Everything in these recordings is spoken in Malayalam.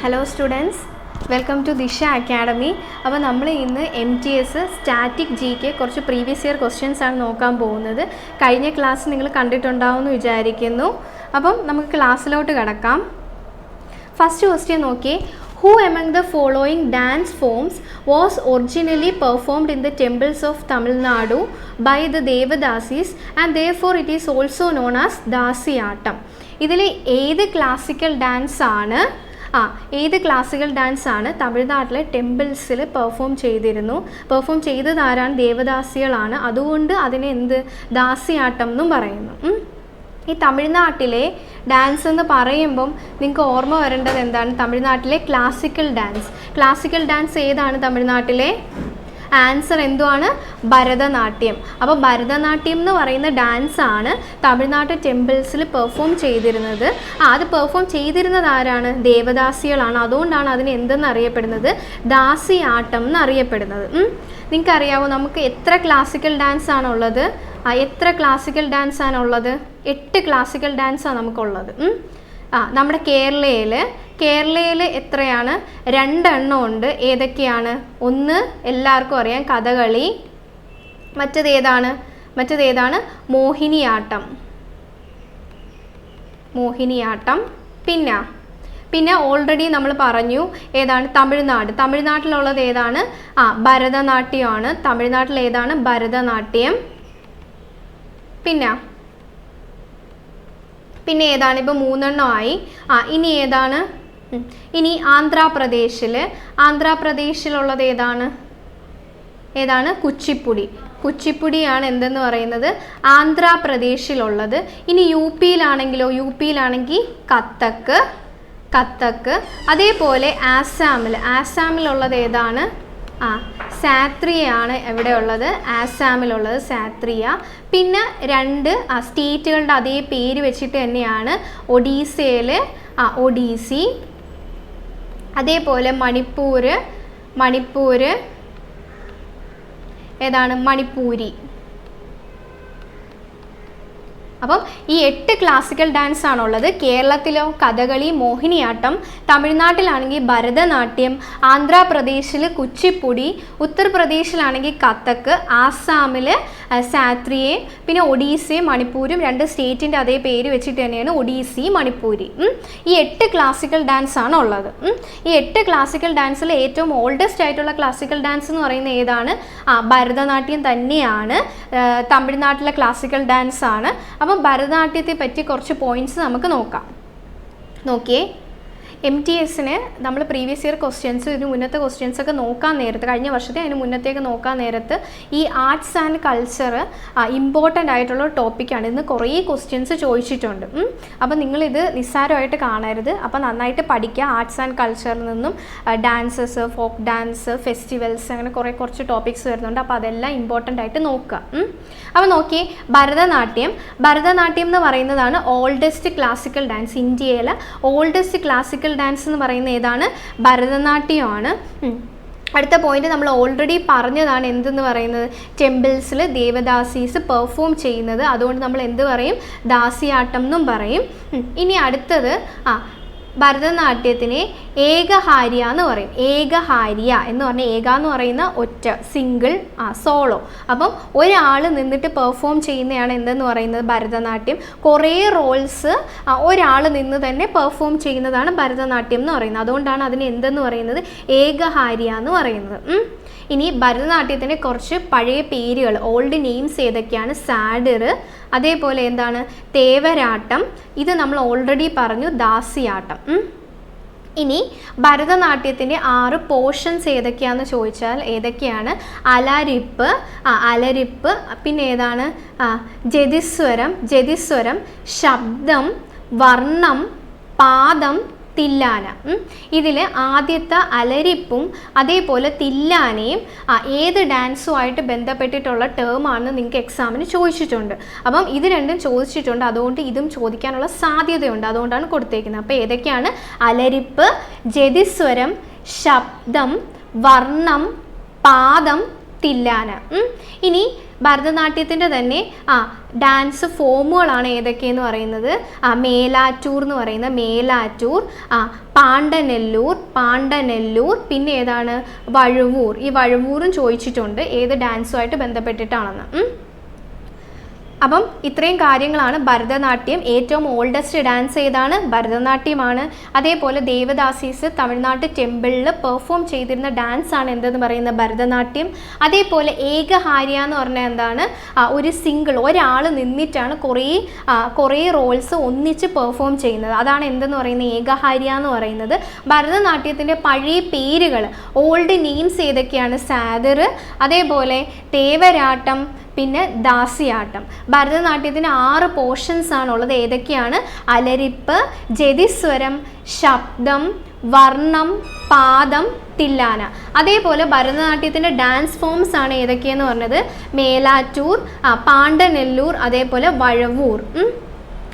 ഹലോ സ്റ്റുഡൻസ്, വെൽക്കം ടു ദിശ അക്കാഡമി. അപ്പോൾ നമ്മൾ ഇന്ന് MTS സ്റ്റാറ്റിക് GK കുറച്ച് പ്രീവിയസ് ഇയർ ക്വസ്റ്റ്യൻസ് ആണ് നോക്കാൻ പോകുന്നത്. കഴിഞ്ഞ ക്ലാസ് നിങ്ങൾ കണ്ടിട്ടുണ്ടാവുമെന്ന് വിചാരിക്കുന്നു. അപ്പം നമുക്ക് ക്ലാസ്സിലോട്ട് കിടക്കാം. ഫസ്റ്റ് ക്വസ്റ്റ്യൻ നോക്കിയേ. Who among the following dance forms was originally performed in the temples of Tamil Nadu by the Devadasis and therefore it is also known as Dasiyattam? ഇതിൽ ഏത് ക്ലാസിക്കൽ ഡാൻസ് ആണ് തമിഴ്നാട്ടിലെ ടെമ്പിൾസിൽ പെർഫോം ചെയ്തത് ആരാണ്? ദേവദാസികളാണ്. അതുകൊണ്ട് അതിനെ ദാസിയാട്ടം എന്നും പറയുന്നു. ഈ തമിഴ്നാട്ടിലെ ഡാൻസ് എന്ന് പറയുമ്പം നിങ്ങൾക്ക് ഓർമ്മ വരേണ്ടത് എന്താണ്? തമിഴ്നാട്ടിലെ ക്ലാസിക്കൽ ഡാൻസ് ഏതാണ് തമിഴ്നാട്ടിലെ? ആൻസർ എന്തുവാണ്? ഭരതനാട്യം. അപ്പോൾ ഭരതനാട്യം എന്ന് പറയുന്ന ഡാൻസ് ആണ് തമിഴ്നാട്ട് ടെമ്പിൾസിൽ പെർഫോം ചെയ്തിരുന്നത്. അത് പെർഫോം ചെയ്തിരുന്നത് ആരാണ്? ദേവദാസികളാണ്. അതുകൊണ്ടാണ് അതിന് എന്തെന്ന് അറിയപ്പെടുന്നത്? ദാസിയാട്ടം എന്നറിയപ്പെടുന്നത്. നിങ്ങൾക്കറിയാവോ നമുക്ക് എത്ര ക്ലാസിക്കൽ ഡാൻസ് ആണുള്ളത്? 8 ക്ലാസിക്കൽ ഡാൻസാണ് നമുക്കുള്ളത്. നമ്മുടെ കേരളയിൽ എത്രയാണ്? 2 എണ്ണം ഉണ്ട്. ഏതൊക്കെയാണ്? ഒന്ന് എല്ലാവർക്കും അറിയാം, കഥകളി. മറ്റേതാണ്? മോഹിനിയാട്ടം. പിന്നെ ഓൾറെഡി നമ്മൾ പറഞ്ഞു ഏതാണ്? തമിഴ്നാട്ടിലുള്ളത് ഏതാണ്? ഭരതനാട്യമാണ്. തമിഴ്നാട്ടിൽ ഏതാണ്? ഭരതനാട്യം. പിന്നെ ഏതാണ്? ഇപ്പോൾ 3 എണ്ണമായി. ഇനി ഏതാണ്? ഇനി ആന്ധ്രാപ്രദേശിലുള്ളത് ഏതാണ്? കുച്ചിപ്പുടിയാണ് എന്തെന്ന് പറയുന്നത്? ആന്ധ്രാപ്രദേശിലുള്ളത്. ഇനി യുപിയിലാണെങ്കിൽ കത്തക്ക്. അതേപോലെ ആസാമിലുള്ളത് ഏതാണ്? സാത്രിയയാണ് എവിടെ ഉള്ളത്? ആസാമിലുള്ളത് സാത്രിയ. പിന്നെ 2 സ്റ്റേറ്റുകളുടെ അതേ പേര് വെച്ചിട്ട് തന്നെയാണ്. ഒഡീസയിൽ ഒഡീസി. അതേപോലെ മണിപ്പൂർ ഏതാണ്? മണിപ്പൂരി. അപ്പം ഈ 8 ക്ലാസിക്കൽ ഡാൻസ് ആണുള്ളത്. കേരളത്തിലോ കഥകളി, മോഹിനിയാട്ടം. തമിഴ്നാട്ടിലാണെങ്കിൽ ഭരതനാട്യം. ആന്ധ്രാപ്രദേശിൽ കുച്ചിപ്പുടി. ഉത്തർപ്രദേശിലാണെങ്കിൽ കഥക്ക്. ആസാമിൽ സാത്രിയെ. പിന്നെ ഒഡീസയും മണിപ്പൂരും 2 സ്റ്റേറ്റിൻ്റെ അതേ പേര് വെച്ചിട്ട് തന്നെയാണ് ഒഡീസി, മണിപ്പൂരി. ഈ 8 ക്ലാസിക്കൽ ഡാൻസ് ആണ് ഉള്ളത്. ഈ 8 ക്ലാസിക്കൽ ഡാൻസിൽ ഏറ്റവും ഓൾഡസ്റ്റ് ആയിട്ടുള്ള ക്ലാസിക്കൽ ഡാൻസ് എന്ന് പറയുന്നത് ഏതാണ്? ഭരതനാട്യം തന്നെയാണ്. തമിഴ്നാട്ടിലെ ക്ലാസിക്കൽ ഡാൻസ് ആണ്. അപ്പം ഭരതനാട്യത്തെ പറ്റി കുറച്ച് പോയിന്റ്സ് നമുക്ക് നോക്കിയേ. MTSന് നമ്മൾ പ്രീവിയസ് ഇയർ ക്വസ്റ്റ്യൻസ്, ഇതിന് മുന്നത്തെ ക്വസ്റ്റ്യൻസ് ഒക്കെ നോക്കാൻ നേരത്ത്, കഴിഞ്ഞ വർഷത്തെ അതിന് മുന്നത്തേക്ക് നോക്കാൻ നേരത്ത് ഈ ആർട്സ് ആൻഡ് കൾച്ചർ ഇമ്പോർട്ടൻ്റ് ആയിട്ടുള്ള ടോപ്പിക്കാണ്. ഇന്ന് കുറേ ക്വസ്റ്റ്യൻസ് ചോദിച്ചിട്ടുണ്ട്. അപ്പോൾ നിങ്ങളിത് നിസ്സാരമായിട്ട് കാണരുത്. അപ്പോൾ നന്നായിട്ട് പഠിക്കുക. ആർട്സ് ആൻഡ് കൾച്ചറിൽ നിന്നും ഡാൻസസ്, ഫോക്ക് ഡാൻസ്, ഫെസ്റ്റിവൽസ്, അങ്ങനെ കുറച്ച് ടോപ്പിക്സ് വരുന്നുണ്ട്. അപ്പോൾ അതെല്ലാം ഇമ്പോർട്ടൻ്റ് ആയിട്ട് നോക്കുക. അപ്പോൾ നോക്കിയേ, ഭരതനാട്യം എന്ന് പറയുന്നതാണ് ഓൾഡസ്റ്റ് ക്ലാസിക്കൽ ഡാൻസ്. ഇന്ത്യയിലെ ഓൾഡസ്റ്റ് ക്ലാസിക്കൽ ഡാൻസ് എന്ന് പറയുന്നത് ഏതാണ്? ഭരതനാട്യമാണ്. അടുത്ത പോയിന്റ് നമ്മൾ ഓൾറെഡി പറഞ്ഞതാണ്. എന്തെന്ന് പറയുന്നത്? ടെമ്പിൾസിൽ ദേവദാസീസ് പെർഫോം ചെയ്യുന്നത്. അതുകൊണ്ട് നമ്മൾ എന്ത് പറയും? ദാസിയാട്ടം എന്നും പറയും. ഇനി അടുത്തത് ഭരതനാട്യത്തിനെ ഏകഹാര്യ എന്ന് പറയും. ഏകഹാര്യ എന്ന് പറഞ്ഞാൽ ഏക എന്ന് പറയുന്ന ഒറ്റ, സിംഗിൾ, സോളോ. അപ്പം ഒരാൾ നിന്നിട്ട് പെർഫോം ചെയ്യുന്നതാണ് എന്തെന്ന് പറയുന്നത്? ഭരതനാട്യം. കുറേ റോൾസ് ഒരാൾ നിന്ന് തന്നെ പെർഫോം ചെയ്യുന്നതാണ് ഭരതനാട്യം എന്ന് പറയുന്നത്. അതുകൊണ്ടാണ് അതിന് എന്തെന്ന് പറയുന്നത്? ഏകഹാര്യ എന്ന് പറയുന്നത്. ഇനി ഭരതനാട്യത്തിൻ്റെ കുറച്ച് പഴയ പേരുകൾ, ഓൾഡ് നെയിംസ് ഏതൊക്കെയാണ്? സാഡിർ, അതേപോലെ എന്താണ്? തേവരാട്ടം. ഇത് നമ്മൾ ഓൾറെഡി പറഞ്ഞു, ദാസിയാട്ടം. ഇനി ഭരതനാട്യത്തിൻ്റെ 6 പോർഷൻസ് ഏതൊക്കെയാണെന്ന് ചോദിച്ചാൽ ഏതൊക്കെയാണ്? അലരിപ്പ്, പിന്നെ ഏതാണ്? ജതിസ്വരം, ശബ്ദം, വർണ്ണം, പാദം, തില്ലാന. ഇതിൽ ആദ്യത്തെ അലരിപ്പും അതേപോലെ തില്ലാനയും ഏത് ഡാൻസുമായിട്ട് ബന്ധപ്പെട്ടിട്ടുള്ള ടേമാണെന്ന് നിങ്ങൾക്ക് എക്സാമിന് ചോദിച്ചിട്ടുണ്ട്. അപ്പം ഇത് രണ്ടും ചോദിച്ചിട്ടുണ്ട്. അതുകൊണ്ട് ഇതും ചോദിക്കാനുള്ള സാധ്യതയുണ്ട്. അതുകൊണ്ടാണ് കൊടുത്തേക്കുന്നത്. അപ്പോൾ ഏതൊക്കെയാണ്? അലരിപ്പ്, ജതിസ്വരം, ശബ്ദം, വർണ്ണം, പാദം, തില്ലാന. ഇനി ഭരതനാട്യത്തിൻ്റെ തന്നെ ഡാൻസ് ഫോമുകളാണ് ഏതൊക്കെയെന്ന് പറയുന്നത് മേലാറ്റൂർ എന്ന് പറയുന്ന മേലാറ്റൂർ, പാണ്ടനെല്ലൂർ, പിന്നെ ഏതാണ് വഴുവൂർ. ഈ വഴുവൂറും ചോദിച്ചിട്ടുണ്ട് ഏത് ഡാൻസുമായിട്ട് ബന്ധപ്പെട്ടിട്ടാണെന്ന്. അപ്പം ഇത്രയും കാര്യങ്ങളാണ് ഭരതനാട്യം. ഏറ്റവും ഓൾഡസ്റ്റ് ഡാൻസ് ഏതാണ്? ഭരതനാട്യമാണ്. അതേപോലെ ദേവദാസീസ് തമിഴ്നാട്ട് ടെമ്പിളിൽ പെർഫോം ചെയ്തിരുന്ന ഡാൻസ് ആണ് എന്തെന്ന് പറയുന്നത്? ഭരതനാട്യം. അതേപോലെ ഏകഹാര്യ എന്ന് പറഞ്ഞാൽ എന്താണ്? ഒരു സിംഗിൾ ഒരാൾ നിന്നിട്ടാണ് കുറേ റോൾസ് ഒന്നിച്ച് പെർഫോം ചെയ്യുന്നത്. അതാണ് എന്തെന്ന് പറയുന്നത്? ഏകഹാര്യ എന്ന് പറയുന്നത്. ഭരതനാട്യത്തിൻ്റെ പഴയ പേരുകൾ, ഓൾഡ് നെയിംസ് ഏതൊക്കെയാണ്? സാദർ, അതേപോലെ തേവരാട്ടം, പിന്നെ ദാസിയാട്ടം. ഭരതനാട്യത്തിന് 6 പോർഷൻസ് ആണുള്ളത്. ഏതൊക്കെയാണ്? അലരിപ്പ്, ജതിസ്വരം, ശബ്ദം, വർണ്ണം, പാദം, തില്ലാന. അതേപോലെ ഭരതനാട്യത്തിൻ്റെ ഡാൻസ് ഫോംസ് ആണ് ഏതൊക്കെയെന്ന് പറഞ്ഞത്? മേലാറ്റൂർ, പാണ്ടനെല്ലൂർ, അതേപോലെ വഴവൂർ.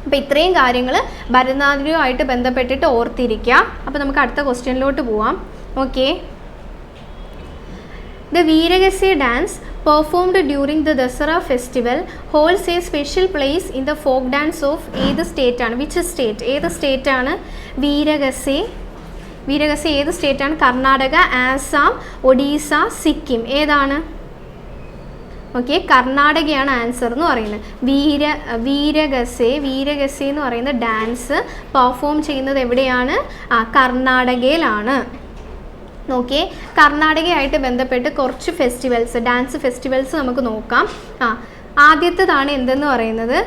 അപ്പോൾ ഇത്രയും കാര്യങ്ങൾ ഭരതനാട്യവുമായിട്ട് ബന്ധപ്പെട്ടിട്ട് ഓർത്തിരിക്കുക. അപ്പോൾ നമുക്ക് അടുത്ത ക്വസ്റ്റ്യനിലോട്ട് പോവാം. Okay. The Veeragasya dance performed during the Dasara festival holds a special place in the folk dance of ഏത് സ്റ്റേറ്റ് ആണ്? Which state? ഏത് സ്റ്റേറ്റ് ആണ് വീരഗസെ? ഏത് സ്റ്റേറ്റ് ആണ്? കർണാടക, ആസാം, ഒഡീസ, സിക്കിം. ഏതാണ്? ഓക്കെ, കർണാടകയാണ് ആൻസർ എന്ന് പറയുന്നത്. വീരഗസെ എന്ന് പറയുന്ന ഡാൻസ് പെർഫോം ചെയ്യുന്നത് എവിടെയാണ്? കർണാടകയിലാണ്. നോക്കിയേ, കർണാടകയായിട്ട് ബന്ധപ്പെട്ട് കുറച്ച് ഫെസ്റ്റിവൽസ്, ഡാൻസ് ഫെസ്റ്റിവൽസ് നമുക്ക് നോക്കാം. ആദ്യത്തേതാണ് എന്തെന്ന് പറയുന്നത്?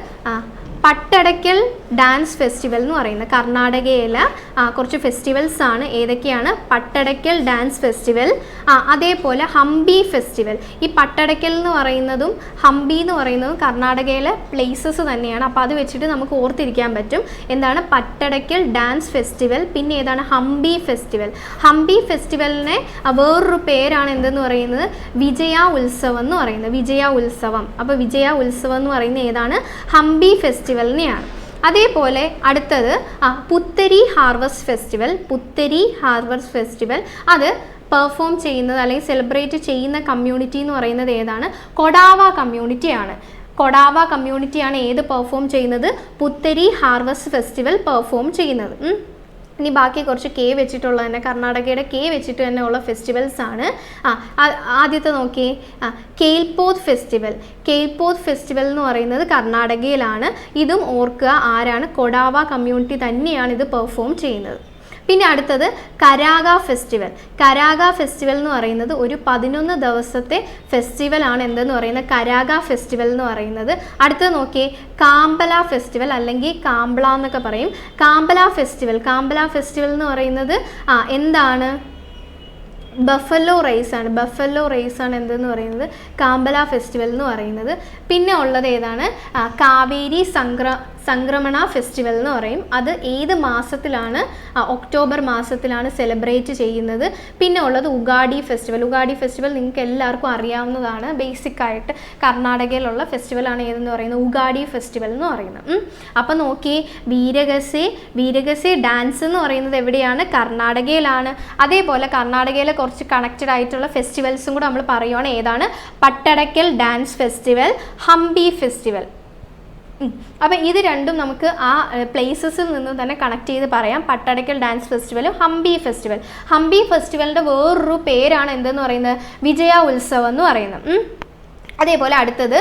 പട്ടടക്കൽ ഡാൻസ് ഫെസ്റ്റിവൽ എന്ന് പറയുന്നത്. കർണാടകയിൽ കുറച്ച് ഫെസ്റ്റിവൽസ് ആണ്. ഏതൊക്കെയാണ്? പട്ടടക്കൽ ഡാൻസ് ഫെസ്റ്റിവൽ, അതേപോലെ ഹംപി ഫെസ്റ്റിവൽ. ഈ പട്ടടക്കൽ എന്ന് പറയുന്നതും ഹംപി എന്ന് പറയുന്നതും കർണാടകയിലെ പ്ലേസസ് തന്നെയാണ്. അപ്പോൾ അത് വെച്ചിട്ട് നമുക്ക് ഓർത്തിരിക്കാൻ പറ്റും. എന്താണ്? പട്ടടക്കൽ ഡാൻസ് ഫെസ്റ്റിവൽ, പിന്നെ ഏതാണ്? ഹംപി ഫെസ്റ്റിവൽ. ഹംപി ഫെസ്റ്റിവലിനെ വേറൊരു പേരാണ് എന്തെന്ന് പറയുന്നത്? വിജയ ഉത്സവം എന്ന് പറയുന്നത്. വിജയ ഉത്സവം. അപ്പോൾ വിജയ ഉത്സവം എന്ന് പറയുന്നത് ഏതാണ്? ഹംപി ഫെസ്റ്റിവലിനെയാണ്. അതേപോലെ അടുത്തത് പുത്തരി ഹാർവസ്റ്റ് ഫെസ്റ്റിവൽ. അത് പെർഫോം ചെയ്യുന്നത് അല്ലെങ്കിൽ സെലിബ്രേറ്റ് ചെയ്യുന്ന കമ്മ്യൂണിറ്റി എന്ന് പറയുന്നത് ഏതാണ്? കൊഡാവ കമ്മ്യൂണിറ്റിയാണ്. കൊഡാവ കമ്മ്യൂണിറ്റിയാണ് ഏത് പെർഫോം ചെയ്യുന്നത്? പുത്തരി ഹാർവസ്റ്റ് ഫെസ്റ്റിവൽ പെർഫോം ചെയ്യുന്നത്. ഇനി ബാക്കി കുറച്ച് കെ വെച്ചിട്ടുള്ള തന്നെ, കർണാടകയുടെ കെ വെച്ചിട്ട് തന്നെ ഉള്ള ഫെസ്റ്റിവൽസ് ആണ്. ആദ്യത്തെ നോക്കിയേ, കേൽപോത്ത് ഫെസ്റ്റിവൽ എന്ന് പറയുന്നത് കർണാടകയിലാണ്. ഇതും ഓർക്കുക, ആരാണ്? കൊഡാവ കമ്മ്യൂണിറ്റി തന്നെയാണ് ഇത് പെർഫോം ചെയ്യുന്നത്. പിന്നെ അടുത്തത് കരാഗ ഫെസ്റ്റിവൽ എന്ന് പറയുന്നത് ഒരു 11 ദിവസത്തെ ഫെസ്റ്റിവലാണ്. എന്തെന്ന് പറയുന്നത്? കരാഗ ഫെസ്റ്റിവൽ എന്ന് പറയുന്നത്. അടുത്തത് നോക്കിയേ, കാമ്പല ഫെസ്റ്റിവൽ അല്ലെങ്കിൽ കാമ്പള എന്നൊക്കെ പറയും. കാമ്പല ഫെസ്റ്റിവൽ എന്ന് പറയുന്നത് എന്താണ്? ബഫല്ലോ റൈസ് ആണ് എന്തെന്ന് പറയുന്നത്? കാമ്പല ഫെസ്റ്റിവൽ എന്ന് പറയുന്നത്. പിന്നെ ഉള്ളത് ഏതാണ്? കാവേരി സംക്രമണ ഫെസ്റ്റിവൽ എന്ന് പറയും. അത് ഏത് മാസത്തിലാണ്? ഒക്ടോബർ മാസത്തിലാണ് സെലിബ്രേറ്റ് ചെയ്യുന്നത്. പിന്നെ ഉള്ളത് ഉഗാഡി ഫെസ്റ്റിവൽ നിങ്ങൾക്ക് എല്ലാവർക്കും അറിയാവുന്നതാണ്. ബേസിക്കായിട്ട് കർണാടകയിലുള്ള ഫെസ്റ്റിവലാണ് ഏതെന്ന് പറയുന്നത്? ഉഗാഡി ഫെസ്റ്റിവൽ എന്ന് പറയുന്നത്. അപ്പം നോക്കിയേ, വീരഗസെ ഡാൻസ് എന്ന് പറയുന്നത് എവിടെയാണ്? കർണാടകയിലാണ്. അതേപോലെ കർണാടകയിലെ കുറച്ച് കണക്റ്റഡ് ആയിട്ടുള്ള ഫെസ്റ്റിവൽസും കൂടെ നമ്മൾ പറയുവാണ്. ഏതാണ്? Pattadakal dance festival, Hampi festival. അപ്പം ഇത് രണ്ടും നമുക്ക് ആ പ്ലേസസിൽ നിന്ന് തന്നെ കണക്ട് ചെയ്ത് പറയാം. പട്ടടക്കൽ ഡാൻസ് ഫെസ്റ്റിവലും ഹംപി ഫെസ്റ്റിവലിൻ്റെ വേറൊരു പേരാണ് എന്തെന്ന് പറയുന്നത്? വിജയ ഉത്സവം എന്ന് പറയുന്നത്. അതേപോലെ അടുത്തത്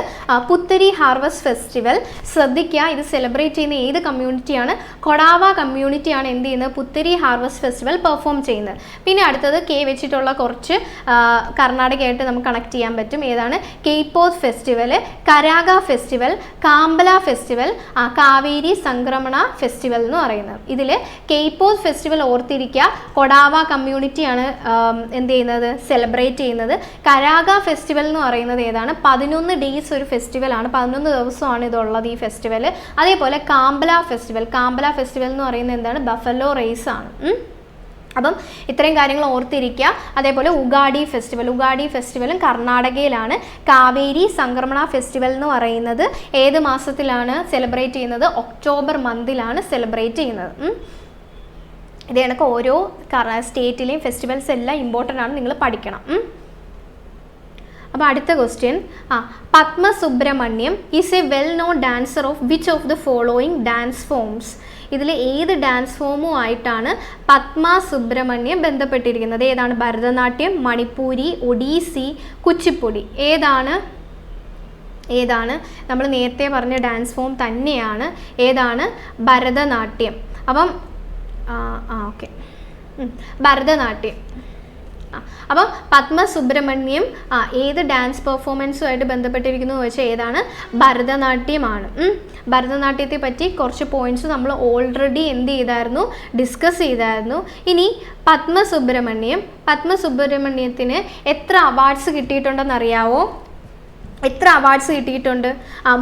പുത്തരി ഹാർവസ്റ്റ് ഫെസ്റ്റിവൽ. ശ്രദ്ധിക്കുക, ഇത് സെലിബ്രേറ്റ് ചെയ്യുന്ന ഏത് കമ്മ്യൂണിറ്റിയാണ്? കൊഡാവ കമ്മ്യൂണിറ്റിയാണ് എന്ത് ചെയ്യുന്നത്? പുത്തരി ഹാർവസ്റ്റ് ഫെസ്റ്റിവൽ പെർഫോം ചെയ്യുന്നത്. പിന്നെ അടുത്തത് കെ വെച്ചിട്ടുള്ള കുറച്ച് കർണാടകയായിട്ട് നമുക്ക് കണക്ട് ചെയ്യാൻ പറ്റും. ഏതാണ്? Kailpodh festival, Karaga festival, Kambala festival, Kaveri Sankramana festival എന്ന് പറയുന്നത്. ഇതിൽ കേപ്പോത്ത് ഫെസ്റ്റിവൽ ഓർത്തിരിക്കുക, കൊഡാവ കമ്മ്യൂണിറ്റിയാണ് എന്ത് ചെയ്യുന്നത്? സെലിബ്രേറ്റ് ചെയ്യുന്നത്. കരാഗ ഫെസ്റ്റിവൽ എന്ന് പറയുന്നത് ഏതാണ്? 11 ഡേയ്സ് ഒരു ഫെസ്റ്റിവലാണ്. 11 ദിവസമാണ് ഇതുള്ളത് ഈ ഫെസ്റ്റിവൽ. അതേപോലെ കാമ്പല ഫെസ്റ്റിവൽ എന്ന് പറയുന്നത് എന്താണ്? ബഫല്ലോ റേസ് ആണ്. അപ്പം ഇത്രയും കാര്യങ്ങൾ ഓർത്തിരിക്കുക. അതേപോലെ ഉഗാഡി ഫെസ്റ്റിവലും കർണാടകയിലാണ്. കാവേരി സംക്രമണ ഫെസ്റ്റിവൽ എന്ന് പറയുന്നത് ഏത് മാസത്തിലാണ് സെലിബ്രേറ്റ് ചെയ്യുന്നത്? ഒക്ടോബർ മന്തിലാണ് സെലിബ്രേറ്റ് ചെയ്യുന്നത്. ഇത് കണക്ക് ഓരോ സ്റ്റേറ്റിലെയും ഫെസ്റ്റിവൽസ് എല്ലാം ഇമ്പോർട്ടൻ്റ് ആണ്, നിങ്ങൾ പഠിക്കണം. അപ്പോൾ അടുത്ത question, Padma Subrahmanyam is a well known dancer of which of the following dance forms? ഇതിൽ ഏത് ഡാൻസ് ഫോമുമായിട്ടാണ് പത്മ സുബ്രഹ്മണ്യം ബന്ധപ്പെട്ടിരിക്കുന്നത്? ഏതാണ്? ഭരതനാട്യം, മണിപ്പൂരി, ഒഡീസി, കുച്ചിപ്പുടി. ഏതാണ്? നമ്മൾ നേരത്തെ പറഞ്ഞ ഡാൻസ് ഫോം തന്നെയാണ്. ഏതാണ്? ഭരതനാട്യം. അപ്പം ഓക്കെ, ഭരതനാട്യം. അപ്പം പത്മ സുബ്രഹ്മണ്യം ഏത് ഡാൻസ് പെർഫോമൻസുമായിട്ട് ബന്ധപ്പെട്ടിരിക്കുന്നു എന്ന് വെച്ചാൽ ഏതാണ്? ഭരതനാട്യമാണ്. ഭരതനാട്യത്തെ പറ്റി കുറച്ച് പോയിന്റ്സ് നമ്മൾ ഓൾറെഡി എന്ത് ചെയ്തായിരുന്നു? ഡിസ്കസ് ചെയ്തായിരുന്നു. ഇനി പത്മ സുബ്രഹ്മണ്യത്തിന് എത്ര അവാർഡ്സ് കിട്ടിയിട്ടുണ്ടെന്ന് അറിയാവോ? എത്ര അവാർഡ്സ് കിട്ടിയിട്ടുണ്ട്?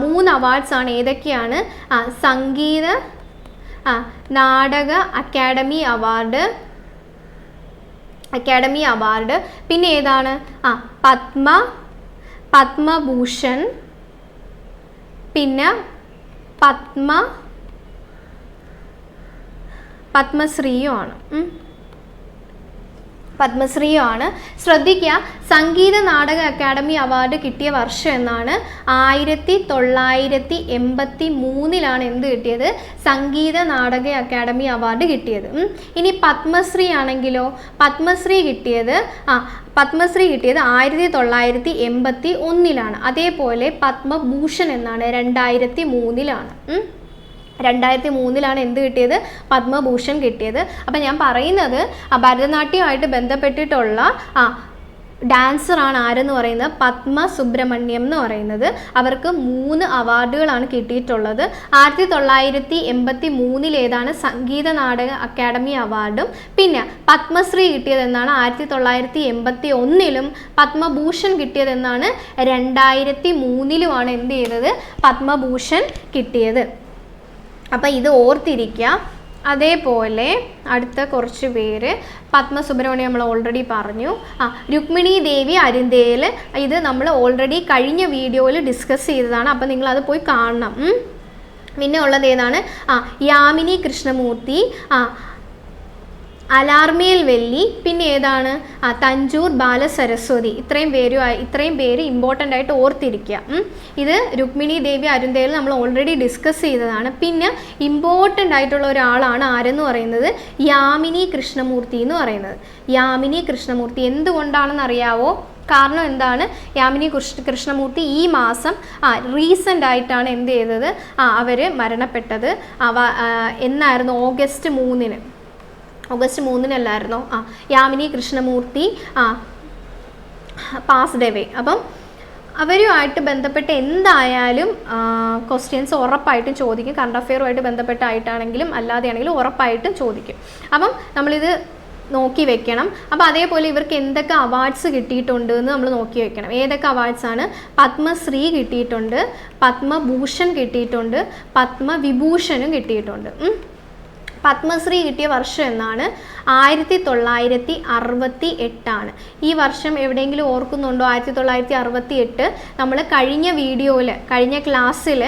3 അവാർഡ്സ് ആണ്. ഏതൊക്കെയാണ്? സംഗീത നാടക അക്കാഡമി അവാർഡ്, പിന്നെ ഏതാണ്? പത്മഭൂഷൺ, പിന്നെ പത്മശ്രീയുമാണ്. ശ്രദ്ധിക്കുക, സംഗീത നാടക അക്കാദമി അവാർഡ് കിട്ടിയ വർഷം എന്നാണ്? 1983 എന്ത് കിട്ടിയത്? സംഗീത നാടക അക്കാദമി അവാർഡ് കിട്ടിയത്. ഇനി പത്മശ്രീ ആണെങ്കിലോ? പത്മശ്രീ കിട്ടിയത് 1981. അതേപോലെ പത്മഭൂഷൺ എന്നാണ്? 2003. 2003 എന്ത് കിട്ടിയത്? പത്മഭൂഷൺ കിട്ടിയത്. അപ്പം ഞാൻ പറയുന്നത് ഭരതനാട്യമായിട്ട് ബന്ധപ്പെട്ടിട്ടുള്ള ഡാൻസറാണ് ആരെന്ന് പറയുന്നത്? പത്മ സുബ്രഹ്മണ്യം എന്ന് പറയുന്നത്. അവർക്ക് 3 അവാർഡുകളാണ് കിട്ടിയിട്ടുള്ളത്. 1983 ഏതാണ്? സംഗീത നാടക അക്കാദമി അവാർഡും, പിന്നെ പത്മശ്രീ കിട്ടിയതെന്നാണ്? 1981. പത്മഭൂഷൺ കിട്ടിയതെന്നാണ്? 2003 എന്ത് ചെയ്തത്? പത്മഭൂഷൺ കിട്ടിയത്. അപ്പം ഇത് ഓർത്തിരിക്കുക. അതേപോലെ അടുത്ത കുറച്ച് പേര്, പത്മ സുബ്രഹ്മണ്യം നമ്മൾ ഓൾറെഡി പറഞ്ഞു. രുക്മിണി ദേവി അരുന്തേൽ, ഇത് നമ്മൾ ഓൾറെഡി കഴിഞ്ഞ വീഡിയോയിൽ ഡിസ്കസ് ചെയ്തതാണ്. അപ്പം നിങ്ങളത് പോയി കാണണം. പിന്നെ ഉള്ളത് ഏതാണ്? യാമിനി കൃഷ്ണമൂർത്തി, അലാർമേൽ വെല്ലി, പിന്നെ ഏതാണ്? തഞ്ചൂർ ബാലസരസ്വതി. ഇത്രയും പേര് ഇമ്പോർട്ടൻ്റ് ആയിട്ട് ഓർത്തിരിക്കുക. ഇത് രുക്മിണി ദേവി അരുന്തേൽ നമ്മൾ ഓൾറെഡി ഡിസ്കസ് ചെയ്തതാണ്. പിന്നെ ഇമ്പോർട്ടൻ്റ് ആയിട്ടുള്ള ഒരാളാണ് ആരെന്ന് പറയുന്നത്? യാമിനി കൃഷ്ണമൂർത്തി എന്ന് പറയുന്നത്. യാമിനി കൃഷ്ണമൂർത്തി എന്തുകൊണ്ടാണെന്ന് അറിയാവോ? കാരണം എന്താണ്? യാമിനി കൃഷ്ണമൂർത്തി ഈ മാസം റീസെൻ്റ് ആയിട്ടാണ് എന്ത് ചെയ്തത്? അവർ മരണപ്പെട്ടത്. എന്നായിരുന്നു? ഓഗസ്റ്റ് 3-ല്ലായിരുന്നോ? Yamini Krishnamurthy passed away. അപ്പം അവരുമായിട്ട് ബന്ധപ്പെട്ട് എന്തായാലും ക്വസ്റ്റ്യൻസ് ഉറപ്പായിട്ടും ചോദിക്കും. കറണ്ട് അഫെയറുമായിട്ട് ബന്ധപ്പെട്ടായിട്ടാണെങ്കിലും അല്ലാതെയാണെങ്കിലും ഉറപ്പായിട്ടും ചോദിക്കും. അപ്പം നമ്മളിത് നോക്കി വെക്കണം. അപ്പോൾ അതേപോലെ ഇവർക്ക് എന്തൊക്കെ അവാർഡ്സ് കിട്ടിയിട്ടുണ്ട് എന്ന് നമ്മൾ നോക്കി വെക്കണം. ഏതൊക്കെ അവാർഡ്സാണ്? പത്മശ്രീ കിട്ടിയിട്ടുണ്ട്, പത്മഭൂഷൺ കിട്ടിയിട്ടുണ്ട്, പത്മവിഭൂഷണും കിട്ടിയിട്ടുണ്ട്. പത്മശ്രീ കിട്ടിയ വർഷം എന്നാണ്? 1968. ഈ വർഷം എവിടെയെങ്കിലും ഓർക്കുന്നുണ്ടോ? 1968 നമ്മൾ കഴിഞ്ഞ ക്ലാസ്സിൽ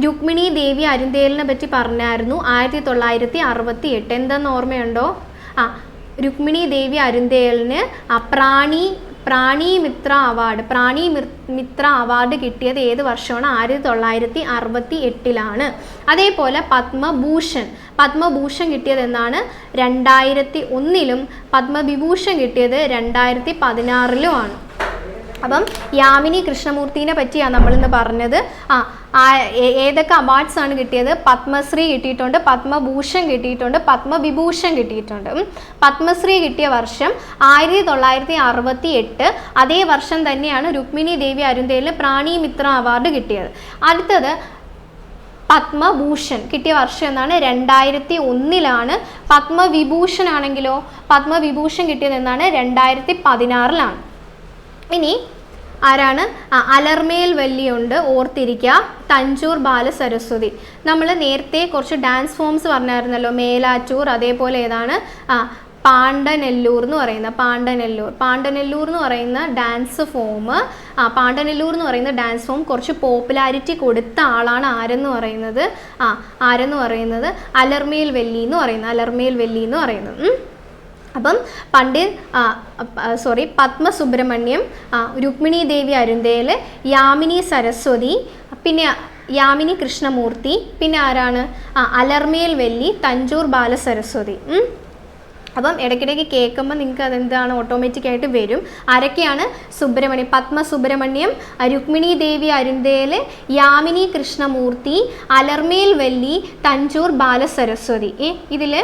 രുക്മിണി ദേവി അരുന്തേലിനെ പറ്റി പറഞ്ഞായിരുന്നു. 1968 എന്തെന്ന് ഓർമ്മയുണ്ടോ? രുക്മിണി ദേവി അരുന്തേലിന് പ്രാണി മിത്ര അവാർഡ് കിട്ടിയത് ഏത് വർഷമാണ്? 1968. അതേപോലെ പത്മഭൂഷൺ കിട്ടിയത് എന്നാണ്? 2001. പത്മവിഭൂഷൺ കിട്ടിയത് 2016. അപ്പം യാമിനി കൃഷ്ണമൂർത്തിനെ പറ്റിയാണ് നമ്മളിന്ന് പറഞ്ഞത്. ഏതൊക്കെ അവാർഡ്സ് ആണ് കിട്ടിയത്? പത്മശ്രീ കിട്ടിയിട്ടുണ്ട്, പത്മഭൂഷൺ കിട്ടിയിട്ടുണ്ട്, പത്മവിഭൂഷൺ കിട്ടിയിട്ടുണ്ട്. പത്മശ്രീ കിട്ടിയ വർഷം 1968. അതേ വർഷം തന്നെയാണ് രുക്മിണി ദേവി അരുന്തേലിന് പ്രാണി മിത്ര അവാർഡ് കിട്ടിയത്. അടുത്തത് പത്മഭൂഷൺ കിട്ടിയ വർഷം എന്നാണ്? 2001. പത്മവിഭൂഷൺ ആണെങ്കിലോ? പത്മവിഭൂഷൺ കിട്ടിയത് എന്നാണ്? 2016. ഇനി ആരാണ്? അലർമേൽ വല്ലിയുണ്ട്, ഓർത്തിരിക്കുക. തഞ്ചൂർ ബാലസരസ്വതി. നമ്മൾ നേരത്തെ കുറച്ച് ഡാൻസ് ഫോംസ് പറഞ്ഞായിരുന്നല്ലോ, മേലാറ്റൂർ, അതേപോലെ ഏതാണ്? പാണ്ടനെല്ലൂർ എന്ന് പറയുന്ന ഡാൻസ് ഫോം. പാണ്ടനെല്ലൂർ എന്ന് പറയുന്ന ഡാൻസ് ഫോം കുറച്ച് പോപ്പുലാരിറ്റി കൊടുത്ത ആളാണ് ആരെന്ന് പറയുന്നത്? അലർമേൽ വെല്ലി എന്ന് പറയുന്നത്. അപ്പം പത്മസുബ്രഹ്മണ്യം, രുക്മിണി ദേവി അരുന്തേൽ, യാമിനി സരസ്വതി, പിന്നെ യാമിനി കൃഷ്ണമൂർത്തി, പിന്നെ ആരാണ് അലർമേൽ വെല്ലി, തഞ്ചൂർ ബാലസരസ്വതി. അപ്പം ഇടയ്ക്കിടയ്ക്ക് കേൾക്കുമ്പോൾ നിങ്ങൾക്ക് അതെന്താണ് ഓട്ടോമാറ്റിക്കായിട്ട് വരും. ആരൊക്കെയാണ്? പത്മസുബ്രഹ്മണ്യം, രുക്മിണി ദേവി അരുന്തേൽ, യാമിനി കൃഷ്ണമൂർത്തി, അലർമേൽ വെല്ലി, തഞ്ചൂർ ബാലസരസ്വതി. ഇതിൽ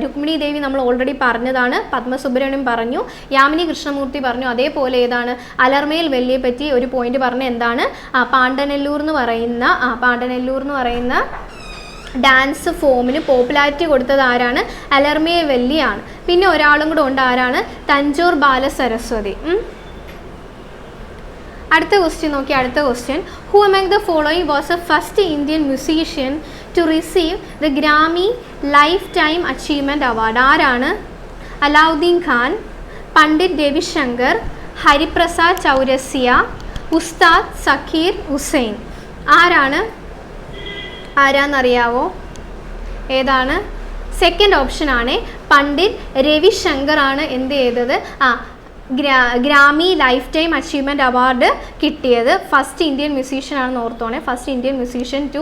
രുക്മിണി ദേവി നമ്മൾ ഓൾറെഡി പറഞ്ഞതാണ്, പത്മസുബ്രഹ്മണ്യം പറഞ്ഞു, യാമിനി കൃഷ്ണമൂർത്തി പറഞ്ഞു. അതേപോലെ ഏതാണ് അലർമേൽ വെല്ലിയെ പറ്റി ഒരു പോയിന്റ് പറഞ്ഞ എന്താണ് പാണ്ടനെല്ലൂർ എന്ന് പറയുന്ന ഡാൻസ് ഫോമിന് പോപ്പുലാരിറ്റി കൊടുത്തത് ആരാണ്? അലർമേൽ വെല്ലിയാണ്. പിന്നെ ഒരാളും കൂടെ ഉണ്ട്, ആരാണ്? തഞ്ചൂർ ബാലസരസ്വതി. അടുത്ത ക്വസ്റ്റ്യൻ നോക്കി. അടുത്ത question, who among the following was a first Indian musician to receive the Grammy lifetime achievement award? ആരാണ്? അലാവുദ്ദീൻ ഖാൻ, പണ്ഡിറ്റ് രവിശങ്കർ, ഹരിപ്രസാദ് ചൗരസിയ, ഉസ്താദ് സക്കീർ ഹുസൈൻ. ആരാന്നറിയാവോ? ഏതാണ്? സെക്കൻഡ് ഓപ്ഷൻ ആണ്, പണ്ഡിറ്റ് രവിശങ്കർ ആണ് എന്ത് ചെയ്തത്? Grammy lifetime achievement award കിട്ടിയത്. ഫസ്റ്റ് ഇന്ത്യൻ മ്യൂസീഷ്യൻ ആണെന്ന് ഓർത്തോണേ. First Indian musician to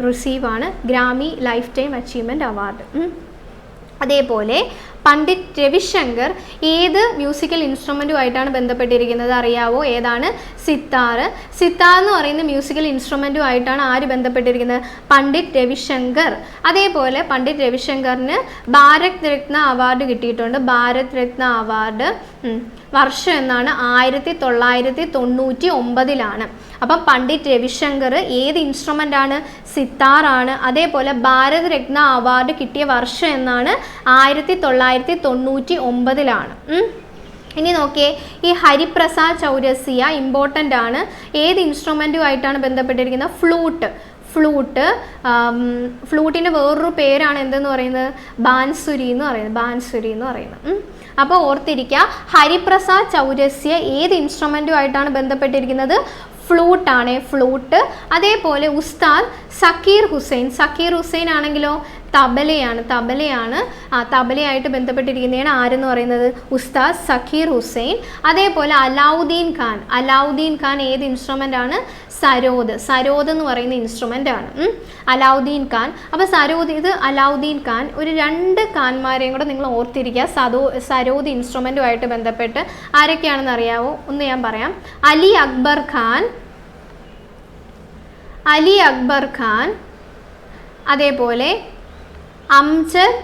receive ആണ് Grammy lifetime achievement award. അതേപോലെ പണ്ഡിറ്റ് രവിശങ്കർ ഏത് മ്യൂസിക്കൽ ഇൻസ്ട്രുമെൻറ്റുമായിട്ടാണ് ബന്ധപ്പെട്ടിരിക്കുന്നത് അറിയാവോ? ഏതാണ്? സിത്താർ. സിത്താർ എന്ന് പറയുന്ന മ്യൂസിക്കൽ ഇൻസ്ട്രുമെൻറ്റുമായിട്ടാണ് ആര് ബന്ധപ്പെട്ടിരിക്കുന്നത്? പണ്ഡിറ്റ് രവിശങ്കർ. അതേപോലെ പണ്ഡിറ്റ് രവിശങ്കറിന് ഭാരത് രത്ന അവാർഡ് കിട്ടിയിട്ടുണ്ട്. ഭാരത് രത്ന അവാർഡ് വർഷം എന്നാണ് 1999. അപ്പം പണ്ഡിറ്റ് രവിശങ്കർ ഏത് ഇൻസ്ട്രുമെൻ്റ് ആണ്? സിത്താറാണ്. അതേപോലെ ഭാരത് രത്ന അവാർഡ് കിട്ടിയ വർഷം എന്നാണ് 1999. ഇനി നോക്കിയേ, ഈ ഹരിപ്രസാദ് ചൗരസിയ ഇമ്പോർട്ടൻ്റ് ആണ്. ഏത് ഇൻസ്ട്രുമെൻറ്റുമായിട്ടാണ് ബന്ധപ്പെട്ടിരിക്കുന്നത്? ഫ്ലൂട്ടിൻ്റെ വേറൊരു പേരാണ് എന്തെന്ന് പറയുന്നത്? ബാൻസുരി എന്ന് പറയുന്നത്. അപ്പോൾ ഓർത്തിരിക്കുക, ഹരിപ്രസാദ് ചൗരസ്യ ഏത് ഇൻസ്ട്രുമെൻറ്റുമായിട്ടാണ് ബന്ധപ്പെട്ടിരിക്കുന്നത്? ഫ്ലൂട്ട്. അതേപോലെ ഉസ്താദ് സക്കീർ ഹുസൈൻ ആണെങ്കിലോ തബലയാണ്. തബലയായിട്ട് ബന്ധപ്പെട്ടിരിക്കുന്നതാണ് ആരെന്ന് പറയുന്നത്? ഉസ്താദ് സക്കീർ ഹുസൈൻ. അതേപോലെ അലാവുദ്ദീൻ ഖാൻ ഏത് ഇൻസ്ട്രുമെൻ്റ് ആണ്? സരോദ് എന്ന് പറയുന്ന ഇൻസ്ട്രുമെൻ്റ് ആണ് അലാവുദ്ദീൻ ഖാൻ. അപ്പോൾ ഇത് അലാവുദ്ദീൻ ഖാൻ. ഒരു 2 ഖാൻമാരെയും കൂടെ നിങ്ങൾ ഓർത്തിരിക്കുക സരോദ് ഇൻസ്ട്രുമെൻറ്റുമായിട്ട് ബന്ധപ്പെട്ട്. ആരൊക്കെയാണെന്ന് അറിയാവോ? ഒന്ന് ഞാൻ പറയാം. അലി അക്ബർ ഖാൻ, അതേപോലെ അംജദ്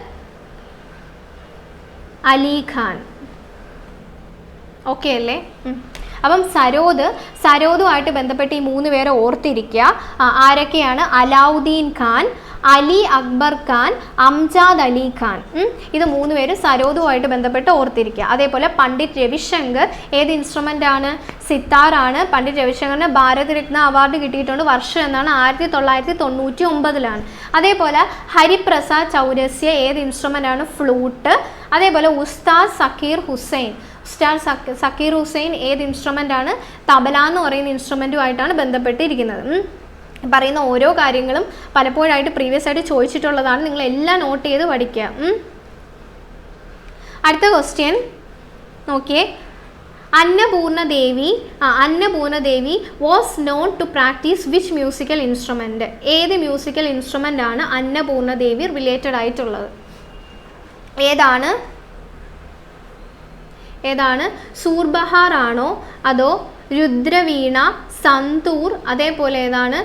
അലി ഖാൻ. ഓക്കെ അല്ലേ? അപ്പം സരോദുമായിട്ട് ബന്ധപ്പെട്ട് ഈ 3 പേരെ ഓർത്തിരിക്കുക. ആരൊക്കെയാണ്? അലാവുദ്ദീൻ ഖാൻ, അലി അക്ബർ ഖാൻ, അംജദ് അലി ഖാൻ. ഇത് 3 പേര് സരോദുമായിട്ട് ബന്ധപ്പെട്ട് ഓർത്തിരിക്കുക. അതേപോലെ പണ്ഡിറ്റ് രവിശങ്കർ ഏത് ഇൻസ്ട്രുമെൻ്റ് ആണ്? സിത്താറാണ്. പണ്ഡിറ്റ് രവിശങ്കറിന് ഭാരത് രത്ന അവാർഡ് കിട്ടിയിട്ടുണ്ട്. വർഷം എന്നാണ് 1999. അതേപോലെ ഹരിപ്രസാദ് ചൗരസ്യ ഏത് ഇൻസ്ട്രുമെൻ്റ് ആണ്? ഫ്ലൂട്ട്. അതേപോലെ ഉസ്താദ് സക്കീർ ഹുസൈൻ ഏത് ഇൻസ്ട്രുമെൻ്റ് ആണ്? തബല എന്ന് പറയുന്ന ഇൻസ്ട്രുമെൻറ്റുമായിട്ടാണ് ബന്ധപ്പെട്ടിരിക്കുന്നത്. പറയുന്ന ഓരോ കാര്യങ്ങളും പലപ്പോഴായിട്ട് പ്രീവിയസ് ആയിട്ട് ചോദിച്ചിട്ടുള്ളതാണ്. നിങ്ങൾ എല്ലാം നോട്ട് ചെയ്ത് പഠിക്കുക. അടുത്ത ക്വസ്റ്റ്യൻ നോക്കിയേ. Annapurna Devi was known to practice which musical instrument? ഏത് മ്യൂസിക്കൽ ഇൻസ്ട്രുമെൻ്റ് ആണ് അന്നപൂർണ ദേവി റിലേറ്റഡ് ആയിട്ടുള്ളത്? ഏതാണ്? സൂർബഹാർ ആണോ അതോ രുദ്രവീണ, സന്തൂർ, അതേപോലെ ഏതാണ്?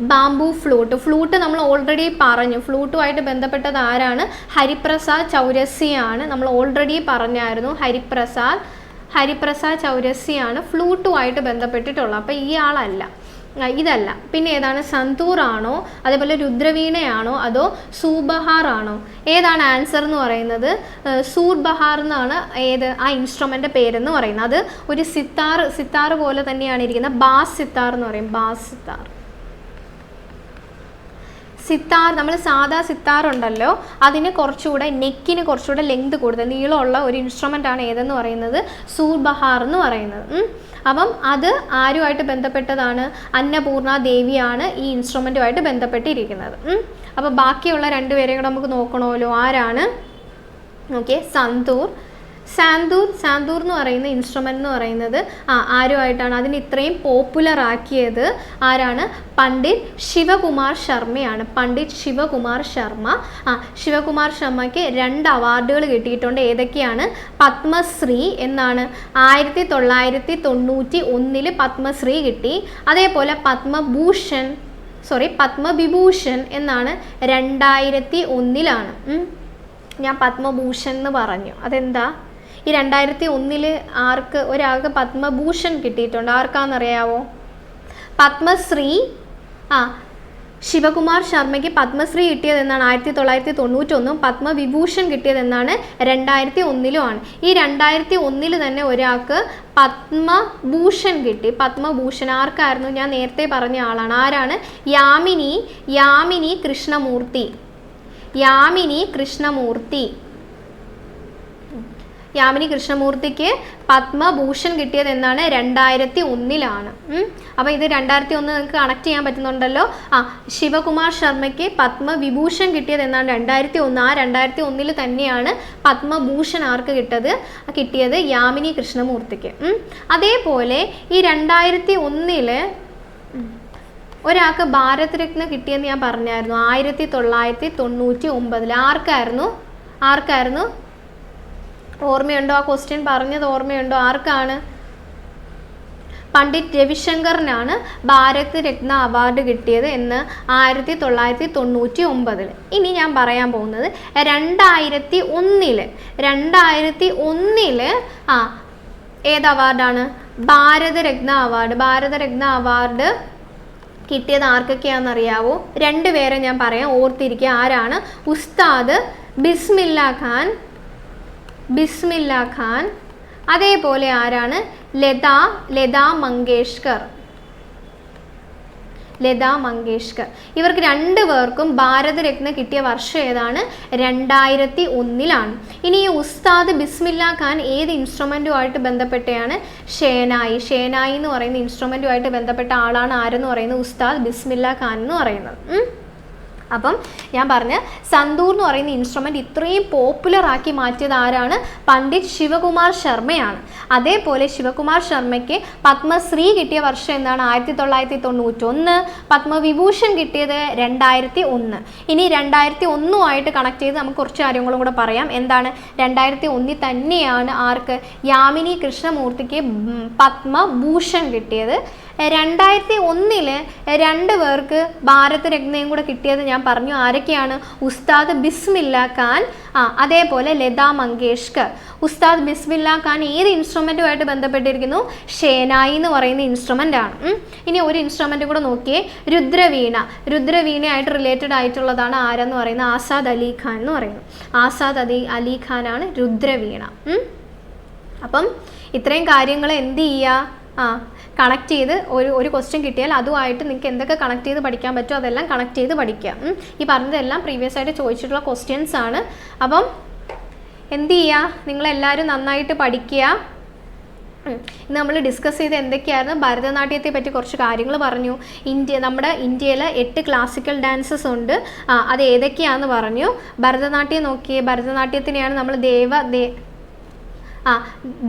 ബാംബു ഫ്ലൂട്ട് നമ്മൾ ഓൾറെഡി പറഞ്ഞു. ഫ്ലൂട്ടുമായിട്ട് ബന്ധപ്പെട്ടത് ആരാണ്? ഹരിപ്രസാദ് ചൗരസിയാണ്. നമ്മൾ ഓൾറെഡി പറഞ്ഞായിരുന്നു. ഹരിപ്രസാദ് ചൗരസിയാണ് ഫ്ലൂട്ടുമായിട്ട് ബന്ധപ്പെട്ടിട്ടുള്ളത്. അപ്പോൾ ഇതല്ല. പിന്നെ ഏതാണ്? സന്തൂർ ആണോ അതേപോലെ രുദ്രവീണയാണോ അതോ സൂബഹാർ ആണോ? ഏതാണ് ആൻസർ എന്ന് പറയുന്നത്? സൂർബഹാർ എന്നാണ് ആ ഇൻസ്ട്രുമെൻ്റ് പേരെന്ന് പറയുന്നത്. അത് ഒരു സിത്താർ പോലെ തന്നെയാണ് ഇരിക്കുന്നത്. ബാസ് സിത്താർ എന്ന് പറയും. സിത്താർ നമ്മൾ സാധാ സിത്താർ ഉണ്ടല്ലോ, അതിന് കുറച്ചുകൂടെ നെക്കിന് കുറച്ചുകൂടെ ലെങ്ത് കൂടുതൽ നീളമുള്ള ഒരു ഇൻസ്ട്രുമെൻ്റ് ആണ് ഏതെന്ന് പറയുന്നത്? സൂർബഹാർ എന്ന് പറയുന്നത്. അപ്പം അത് ആരുമായിട്ട് ബന്ധപ്പെട്ടതാണ്? അന്നപൂർണ ദേവിയാണ് ഈ ഇൻസ്ട്രുമെൻറ്റുമായിട്ട് ബന്ധപ്പെട്ടിരിക്കുന്നത്. അപ്പോൾ ബാക്കിയുള്ള 2 പേരെയും കൂടെ നമുക്ക് നോക്കണമല്ലോ. ആരാണ്? ഓക്കെ. സാന്തൂർ എന്ന് പറയുന്ന ഇൻസ്ട്രുമെൻ്റ് എന്ന് പറയുന്നത് ആരുമായിട്ടാണ് അതിന് ഇത്രയും പോപ്പുലർ ആക്കിയത് ആരാണ്? പണ്ഡിറ്റ് ശിവകുമാർ ശർമ്മയാണ്. പണ്ഡിറ്റ് ശിവകുമാർ ശർമ്മ. ശിവകുമാർ ശർമ്മയ്ക്ക് 2 അവാർഡുകൾ കിട്ടിയിട്ടുണ്ട്. ഏതൊക്കെയാണ്? പത്മശ്രീ എന്നാണ് 1991 പത്മശ്രീ കിട്ടി. അതേപോലെ പത്മവിഭൂഷൺ എന്നാണ് 2001. ഞാൻ പത്മഭൂഷൺ എന്ന് പറഞ്ഞു. അതെന്താ? ഈ 2001 ഒരാൾക്ക് പത്മഭൂഷൺ കിട്ടിയിട്ടുണ്ട്. ആർക്കാണെന്നറിയാവോ? പത്മശ്രീ ശിവകുമാർ ശർമ്മയ്ക്ക് പത്മശ്രീ കിട്ടിയത് എന്നാണ് 1991. പത്മവിഭൂഷൺ കിട്ടിയത് എന്നാണ് 2001. ഈ 2001 തന്നെ ഒരാൾക്ക് പത്മഭൂഷൺ കിട്ടി. പത്മഭൂഷൺ ആർക്കായിരുന്നു? ഞാൻ നേരത്തെ പറഞ്ഞ ആളാണ്. ആരാണ്? യാമിനി കൃഷ്ണമൂർത്തി. യാമിനി കൃഷ്ണമൂർത്തിക്ക് പത്മഭൂഷൺ കിട്ടിയത് എന്നാണ് 2001. അപ്പോൾ ഇത് 2001 നിങ്ങൾക്ക് കണക്ട് ചെയ്യാൻ പറ്റുന്നുണ്ടല്ലോ. ശിവകുമാർ ശർമ്മയ്ക്ക് പത്മവിഭൂഷൺ കിട്ടിയത് എന്നാണ് 2001. ആ 2001 തന്നെയാണ് പത്മഭൂഷൺ ആർക്ക് കിട്ടിയത്? യാമിനി കൃഷ്ണമൂർത്തിക്ക്. അതേപോലെ ഈ 2001 ഒരാൾക്ക് ഭാരത് രത്ന കിട്ടിയെന്ന് ഞാൻ പറഞ്ഞായിരുന്നു 1999. ആർക്കായിരുന്നു? ഓർമ്മയുണ്ടോ? ആ ക്വസ്റ്റ്യൻ പറഞ്ഞത് ഓർമ്മയുണ്ടോ? ആർക്കാണ്? പണ്ഡിറ്റ് രവിശങ്കറിനാണ് ഭാരത് രത്ന അവാർഡ് കിട്ടിയത് എന്ന് 1999. ഇനി ഞാൻ പറയാൻ പോകുന്നത് 2001 ഏത് അവാർഡാണ്? ഭാരത് രത്ന അവാർഡ് കിട്ടിയത് ആർക്കൊക്കെയാണെന്നറിയാവോ? 2 പേരെ ഞാൻ പറയാം, ഓർത്തിരിക്കുക. ആരാണ്? ഉസ്താദ് ബിസ്മില്ല ഖാൻ. അതേപോലെ ആരാണ്? ലതാ മങ്കേഷ്കർ. ഇവർക്ക് 2 പേർക്കും ഭാരത് രത്ന കിട്ടിയ വർഷം ഏതാണ്? 2001. ഇനി ഈ ഉസ്താദ് ബിസ്മില്ല ഖാൻ ഏത് ഇൻസ്ട്രുമെൻറ്റുമായിട്ട് ബന്ധപ്പെട്ടയാണ്? ഷേനായി എന്ന് പറയുന്ന ഇൻസ്ട്രുമെൻറ്റുമായിട്ട് ബന്ധപ്പെട്ട ആളാണ്. ആരെന്ന് പറയുന്നത്? ഉസ്താദ് ബിസ്മില്ല ഖാൻ എന്ന് പറയുന്നത്. അപ്പം ഞാൻ പറഞ്ഞ സന്തൂർ എന്ന് പറയുന്ന ഇൻസ്ട്രുമെൻ്റ് ഇത്രയും പോപ്പുലർ ആക്കി മാറ്റിയത് ആരാണ്? പണ്ഡിറ്റ് ശിവകുമാർ ശർമ്മയാണ്. അതേപോലെ ശിവകുമാർ ശർമ്മയ്ക്ക് പത്മശ്രീ കിട്ടിയ വർഷം എന്താണ്? 1991. പത്മവിഭൂഷൺ കിട്ടിയത് 2001. ഇനി 2001 കണക്ട് ചെയ്ത് നമുക്ക് കുറച്ച് കാര്യങ്ങളും കൂടെ പറയാം. എന്താണ്? 2001 തന്നെയാണ് ആർക്ക്? യാമിനി കൃഷ്ണമൂർത്തിക്ക് പത്മഭൂഷൺ കിട്ടിയത്. 2001 2 പേർക്ക് ഭാരത് രത്നയും കൂടെ കിട്ടിയത് ഞാൻ പറഞ്ഞു. ആരൊക്കെയാണ്? ഉസ്താദ് ബിസ്മില്ല ഖാൻ, അതേപോലെ ലതാ മങ്കേഷ്കർ. ഉസ്താദ് ബിസ്മില്ല ഖാൻ ഏത് ഇൻസ്ട്രുമെൻറ്റുമായിട്ട് ബന്ധപ്പെട്ടിരിക്കുന്നു? ഷേനായി എന്ന് പറയുന്ന ഇൻസ്ട്രുമെൻ്റ് ആണ്. ഇനി ഒരു ഇൻസ്ട്രുമെൻ്റ് കൂടെ നോക്കിയേ, രുദ്രവീണയായിട്ട് റിലേറ്റഡ് ആയിട്ടുള്ളതാണ് ആരെന്ന് പറയുന്നത്? ആസാദ് അലി ഖാൻ എന്ന് പറയുന്നത്. ആസാദ് അലി ഖാനാണ് രുദ്രവീണ. അപ്പം ഇത്രയും കാര്യങ്ങൾ എന്ത് ചെയ്യുക? കണക്ട് ചെയ്ത് ഒരു ക്വസ്റ്റ്യൻ കിട്ടിയാൽ അതുമായിട്ട് നിങ്ങൾക്ക് എന്തൊക്കെ കണക്ട് ചെയ്ത് പഠിക്കാൻ പറ്റുമോ അതെല്ലാം കണക്ട് ചെയ്ത് പഠിക്കുക. ഈ പറഞ്ഞതെല്ലാം പ്രീവിയസ് ആയിട്ട് ചോദിച്ചിട്ടുള്ള ക്വസ്റ്റ്യൻസ് ആണ്. അപ്പം എന്ത് ചെയ്യുക? നിങ്ങളെല്ലാവരും നന്നായിട്ട് പഠിക്കുക. ഇന്ന് നമ്മൾ ഡിസ്കസ് ചെയ്ത് എന്തൊക്കെയായിരുന്നു? ഭരതനാട്യത്തെ പറ്റി കുറച്ച് കാര്യങ്ങൾ പറഞ്ഞു. നമ്മുടെ ഇന്ത്യയിൽ 8 ക്ലാസിക്കൽ ഡാൻസസ് ഉണ്ട്. അത് ഏതൊക്കെയാണെന്ന് പറഞ്ഞു. ഭരതനാട്യം നോക്കിയേ. ഭരതനാട്യത്തിനെയാണ് നമ്മൾ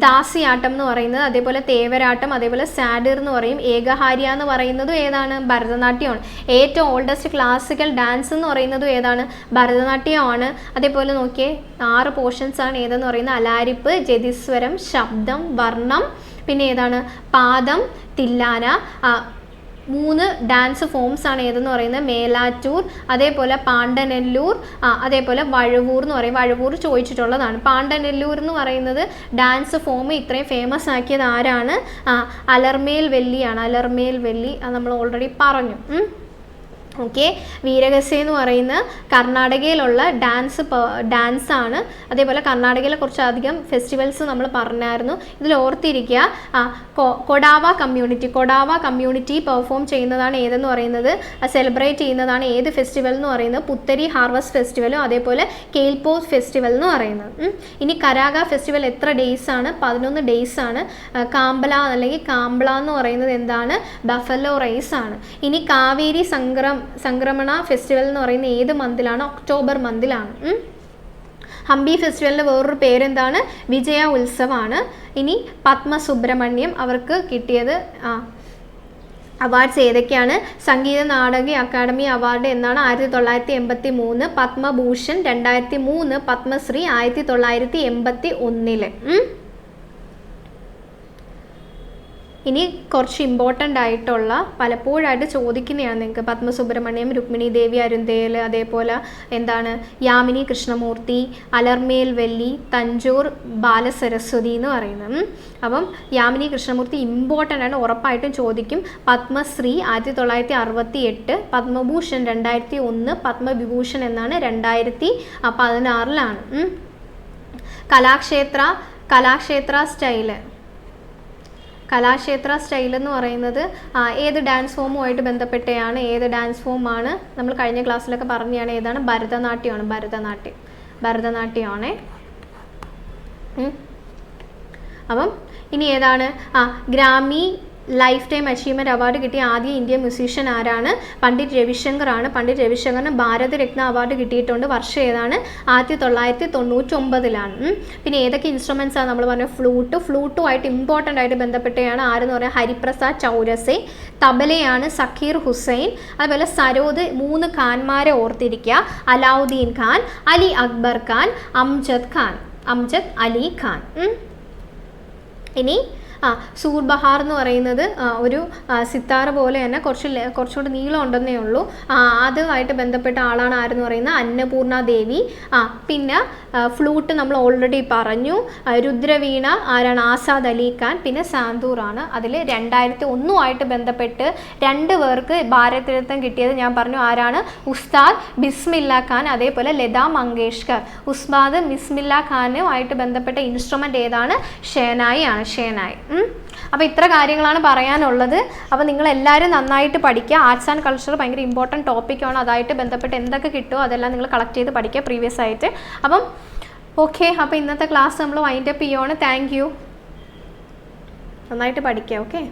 ദാസിയാട്ടം എന്ന് പറയുന്നത്, അതേപോലെ തേവരാട്ടം, അതേപോലെ സാഡിർ എന്ന് പറയും. ഏകഹാര്യ എന്ന് പറയുന്നതും ഏതാണ്? ഭരതനാട്യമാണ്. ഏറ്റവും ഓൾഡസ്റ്റ് ക്ലാസിക്കൽ ഡാൻസ് എന്ന് പറയുന്നതും ഏതാണ്? ഭരതനാട്യമാണ്. അതേപോലെ നോക്കിയേ 6 പോർഷൻസ് ആണ്. ഏതെന്ന് പറയുന്നത്? അലാരിപ്പ്, ജതിസ്വരം, ശബ്ദം, വർണ്ണം, പിന്നെ ഏതാണ്? പാദം, തില്ലാന. 3 ഡാൻസ് ഫോംസ് ആണ്. ഏതെന്ന് പറയുന്നത്? മേലാറ്റൂർ, അതേപോലെ പാണ്ടനെല്ലൂർ, അതേപോലെ വഴുവൂർ എന്ന് പറയും. വഴുവൂർ ചോദിച്ചിട്ടുള്ളതാണ്. പാണ്ടനെല്ലൂർ എന്ന് പറയുന്നത് ഡാൻസ് ഫോം ഇത്രയും ഫേമസ് ആക്കിയത് ആരാണ്? അലർമേൽ വെല്ലിയാണ്. അലർമേൽ വെല്ലി നമ്മൾ ഓൾറെഡി പറഞ്ഞു. ഓക്കെ. വീരഗസെ എന്ന് പറയുന്ന കർണാടകയിലുള്ള ഡാൻസാണ്. അതേപോലെ കർണാടകയിലെ കുറച്ചധികം ഫെസ്റ്റിവൽസ് നമ്മൾ പറഞ്ഞായിരുന്നു. ഇതിൽ ഓർത്തിരിക്കുക, കൊഡാവ കമ്മ്യൂണിറ്റി പെർഫോം ചെയ്യുന്നതാണ് ഏതെന്ന് പറയുന്നത്? സെലിബ്രേറ്റ് ചെയ്യുന്നതാണ് ഏത് ഫെസ്റ്റിവൽ എന്ന് പറയുന്നത്? പുത്തരി ഹാർവസ്റ്റ് ഫെസ്റ്റിവലും അതേപോലെ കേൽപോസ് ഫെസ്റ്റിവൽ എന്ന് പറയുന്നത്. ഇനി കരാഗ ഫെസ്റ്റിവൽ എത്ര ഡേയ്സ് ആണ്? 11 ഡേയ്സ് ആണ്. കാംബ്ല എന്ന് പറയുന്നത് എന്താണ്? ബഫലോ റൈസ് ആണ്. ഇനി കാവേരി സംക്രമണ ഫെസ്റ്റിവൽ എന്ന് പറയുന്നത് ഏത് മന്തിലാണ്? ഒക്ടോബർ മന്തിലാണ്. ഹംപി ഫെസ്റ്റിവലിൻ്റെ വേറൊരു പേരെന്താണ്? വിജയ ഉത്സവമാണ്. ഇനി പത്മ സുബ്രഹ്മണ്യം അവർക്ക് കിട്ടിയത് അവാർഡ്സ് ഏതൊക്കെയാണ്? സംഗീത നാടക അക്കാദമി അവാർഡ് എന്നാണ് 1983, പത്മഭൂഷൺ 2003, പത്മശ്രീ 1981. ഇനി കുറച്ച് ഇമ്പോർട്ടൻ്റ് ആയിട്ടുള്ള പലപ്പോഴായിട്ട് ചോദിക്കുന്നതാണ് നിങ്ങൾക്ക് പത്മസുബ്രഹ്മണ്യം, രുക്മിണി ദേവി അരുന്തേൽ, അതേപോലെ എന്താണ് യാമിനി കൃഷ്ണമൂർത്തി, അലർമേൽ വെല്ലി, തഞ്ചൂർ ബാലസരസ്വതി എന്ന് പറയുന്നത്. അപ്പം യാമിനി കൃഷ്ണമൂർത്തി ഇമ്പോർട്ടൻ്റ് ആണ്, ഉറപ്പായിട്ടും ചോദിക്കും. പത്മശ്രീ 1968, പത്മഭൂഷൺ 2001, പത്മവിഭൂഷൺ എന്നാണ് 2016. കലാക്ഷേത്ര സ്റ്റൈൽ എന്ന് പറയുന്നത് ഏത് ഡാൻസ് ഫോമുമായിട്ട് ബന്ധപ്പെട്ടതാണ്? ഏത് ഡാൻസ് ഫോമാണ്? നമ്മൾ കഴിഞ്ഞ ക്ലാസ്സിലൊക്കെ പറഞ്ഞതാണ്. ഏതാണ്? ഭരതനാട്യമാണേ. അപ്പം ഇനി ഏതാണ്? Grammy lifetime achievement award കിട്ടിയ ആദ്യ ഇന്ത്യൻ മ്യൂസീഷ്യൻ ആരാണ്? പണ്ഡിറ്റ് രവിശങ്കർ ആണ്. പണ്ഡിറ്റ് രവിശങ്കറിന് ഭാരതരത്ന അവാർഡ് കിട്ടിയിട്ടുണ്ട്. വർഷം ഏതാണ്? 1999. പിന്നെ ഏതൊക്കെ ഇൻസ്ട്രുമെൻറ്റ്സ് ആണ് നമ്മൾ പറഞ്ഞത്? ഫ്ലൂട്ടുമായിട്ട് ഇമ്പോർട്ടൻ്റ് ആയിട്ട് ബന്ധപ്പെട്ടതാണ് ആരെന്ന് പറയാം? ഹരിപ്രസാദ് ചൗരസെ. തബലയാണ് സക്കീർ ഹുസൈൻ. അതുപോലെ സരോദ് 3 ഖാൻമാരെ ഓർത്തിരിക്കുക: അലാവുദ്ദീൻ ഖാൻ, അലി അക്ബർ ഖാൻ, അംജദ് അലി ഖാൻ. ഇനി സൂർബഹാർ എന്ന് പറയുന്നത് ഒരു സിത്താർ പോലെ തന്നെ കുറച്ചുകൂടി നീളം ഉണ്ടെന്നേ ഉള്ളൂ. അതുമായിട്ട് ബന്ധപ്പെട്ട ആളാണ് ആരെന്ന് പറയുന്നത്? അന്നപൂർണ ദേവി. പിന്നെ ഫ്ലൂട്ട് നമ്മൾ ഓൾറെഡി പറഞ്ഞു. രുദ്രവീണ ആരാണ്? ആസാദ് അലി ഖാൻ. പിന്നെ സാന്തൂറാണ്. അതിൽ 2001 ബന്ധപ്പെട്ട് 2 പേർക്ക് ഭാരതരത്നം കിട്ടിയത് ഞാൻ പറഞ്ഞു. ആരാണ്? ഉസ്താദ് ബിസ്മില്ല ഖാൻ, അതേപോലെ ലതാ മങ്കേഷ്കർ. ഉസ്താദ് ബിസ്മില്ല ഖാനുമായിട്ട് ബന്ധപ്പെട്ട ഇൻസ്ട്രുമെൻ്റ് ഏതാണ്? ഷേനായി ആണ്. അപ്പോൾ ഇത്ര കാര്യങ്ങളാണ് പറയാനുള്ളത്. അപ്പോൾ നിങ്ങളെല്ലാവരും നന്നായിട്ട് പഠിക്കുക. ആർട്സ് ആൻഡ് കൾച്ചർ ഭയങ്കര ഇമ്പോർട്ടൻറ്റ് ടോപ്പിക്കാണ്. അതായിട്ട് ബന്ധപ്പെട്ട് എന്തൊക്കെ കിട്ടുമോ അതെല്ലാം നിങ്ങൾ കളക്ട് ചെയ്ത് പഠിക്കുക പ്രീവിയസ് ആയിട്ട്. അപ്പം ഓക്കെ, അപ്പോൾ ഇന്നത്തെ ക്ലാസ് നമ്മൾ വൈൻഡ് അപ്പ് ചെയ്യുവാണ്. Thank you. നന്നായിട്ട് പഠിക്കുക. ഓക്കെ.